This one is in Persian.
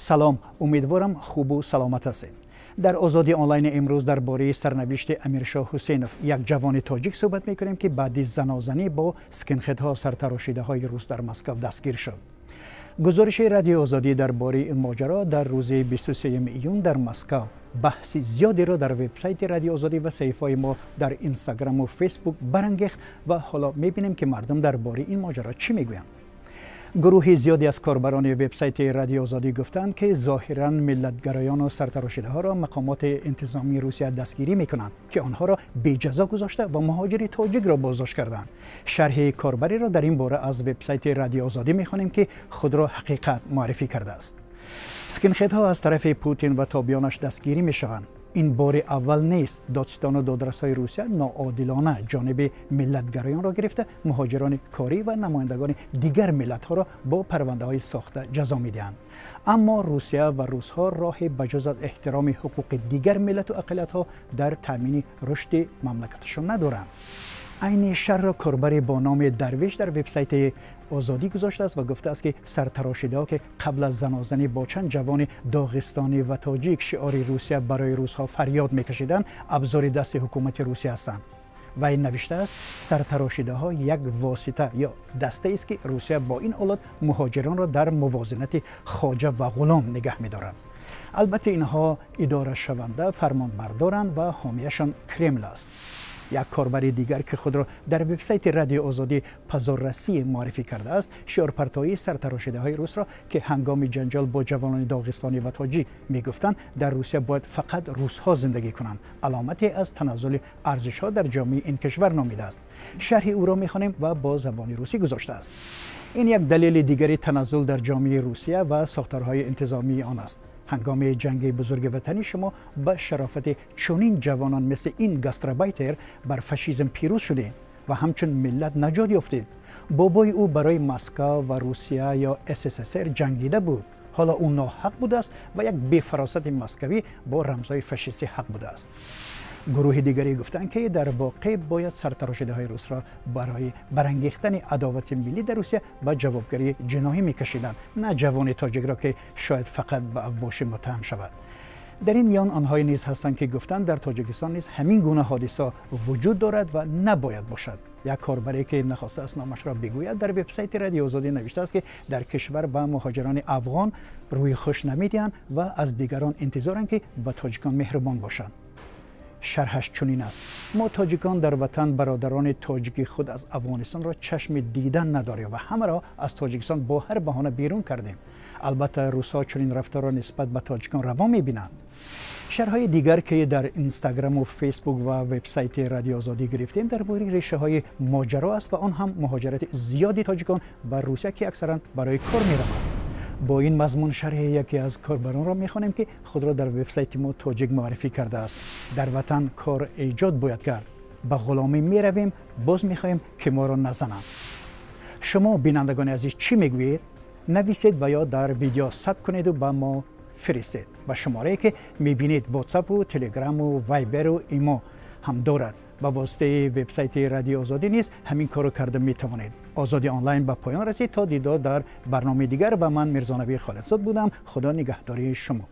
سلام، امیدوارم خوب و سلامت هستید. در آزادی آنلاین امروز درباره سرنوشت امیرشاه حسینوف، یک جوان تاجیک صحبت می‌کنیم که بعد از زنازنی با اسکنخدها سرتراشیده‌های روس در مسکو دستگیر شد. گزارش رادیو آزادی درباره این ماجرا در روز 23 ایون در مسکو بحث زیادی را در وبسایت رادیو آزادی و صفحه‌های ما در اینستاگرام و فیسبوک برانگیخت و حالا می‌بینیم که مردم درباره این ماجرا چی میگویند. گروه زیادی از کاربران وبسایت رادیو آزادی گفتند که ظاهراً ملتگرایان و سرتراشیده‌ها را مقامات انتظامی روسیه دستگیری می‌کنند که آنها را بی جزا گذاشته و مهاجر تاجیک را بازداشت کردند. شرح کاربری را در این باره از وبسایت رادیو آزادی می‌خوانیم که خود را حقیقت معرفی کرده است. اسکنخدها از طرف پوتین و تابعانش دستگیری می‌شوند. این بار اول نیست. دادستان و دادرس‌های روسیه ناعادلانه جانب ملتگرایان را گرفته، مهاجران کاری و نمایندگان دیگر ملت‌ها را با پرونده‌های ساخته جزا می‌دهند. اما روسیه و روس‌ها راه بجز از احترام حقوق دیگر ملت و اقلیت‌ها در تامین رشد مملکتشان ندارند. عین شر را کاربری با نام درویش در وبسایت آزادی گذاشته است و گفته است که سرتراشیده‌ها که قبل از زنازنی با چند جوان داغستانی و تاجیک شعار روسیه برای روس‌ها فریاد می‌کشیدند، ابزار دست حکومت روسیه هستند. و این نوشته است سرتراشیده‌ها یک واسطه یا دسته است که روسیه با این آلات مهاجران را در موازنت خواجه و غلام نگه می‌دارد. البته اینها اداره شونده فرمانبردارند و حامیشان کرمل است. یک کاربر دیگر که خود را در وبسایت رادیو آزادی پزاررسی معرفی کرده است، شعارپرتایی سرتراشیده‌های روس را که هنگام جنجال با جوانان داغستانی و تاجیک میگفتند در روسیه باید فقط روس‌ها زندگی کنند، علامتی از تنزل ارزش‌ها در جامعه این کشور نامیده است. شرح او را می‌خوانیم و با زبان روسی گذاشته است. این یک دلیل دیگری تنزل در جامعه روسیه و ساختارهای انتظامی آن است. هنگام جنگ بزرگ وطنی شما به شرافت چنین جوانان مثل این گاستربایتر بر فاشیسم پیروز شدید و همچون ملت نجات یافتید. بابای او برای مسکو و روسیه یا SSSR جنگیده بود. حالا او ناحق بوده است و یک بی‌فراست مسکوی با رمزهای فاشیستی حق بوده است. گروه دیگری گفتند که در واقع باید سرتراشیده‌های روس را برای برانگیختن عداوت ملی در روسیه به جوابگری جناحی می‌کشیدند، نه جوان تاجیک را که شاید فقط به اوباش متهم شود. در این میان آنهایی نیز هستند که گفتند در تاجیکستان نیز همین گونه حادثه وجود دارد و نباید باشد. یک کاربری که نخواسته است نامش را بگوید در وبسایت رادیو آزادی نوشته است که در کشور به مهاجران افغان روی خوش نمی‌دهند و از دیگران انتظارند که به تاجیکان مهربان باشند. شرحش چنین است: ما تاجیکان در وطن برادران تاجیک خود از افغانستان را چشم دیدن نداریم و همه را از تاجیکستان با هر بهانه بیرون کردیم. البته روس‌ها چنین رفتار را نسبت به تاجیکان روا می‌بینند. شرح‌های دیگر که در اینستاگرام و فیسبوک و وبسایت رادیو آزادی گرفتیم درباره ریشه‌های ماجرا است و آن هم مهاجرت زیادی تاجیکان به روسیه که اکثرا برای کار می‌روند. با این مضمون شرح یکی از کاربران را می‌خوانیم که خود را در وبسایت ما تاجیک معرفی کرده است. در وطن کار ایجاد باید کرد. به غلامی می‌رویم، باز می‌خواهیم که ما را نزنند. شما بینندگان عزیز چی می‌گویید؟ نویسید و یا در ویدیو ثبت کنید و به ما فرستید. با شماره‌ای که می‌بینید واتساپ و تلگرام و وایبر و ایمو هم دارد. با واسطه وبسایت رادیو آزادی نیز همین کارو کرده میتوانید. آزادی آنلاین به پایان رسید. تا دیدار در برنامه دیگر و من میرزا نبی خالقزاد بودم. خدا نگهداری شما.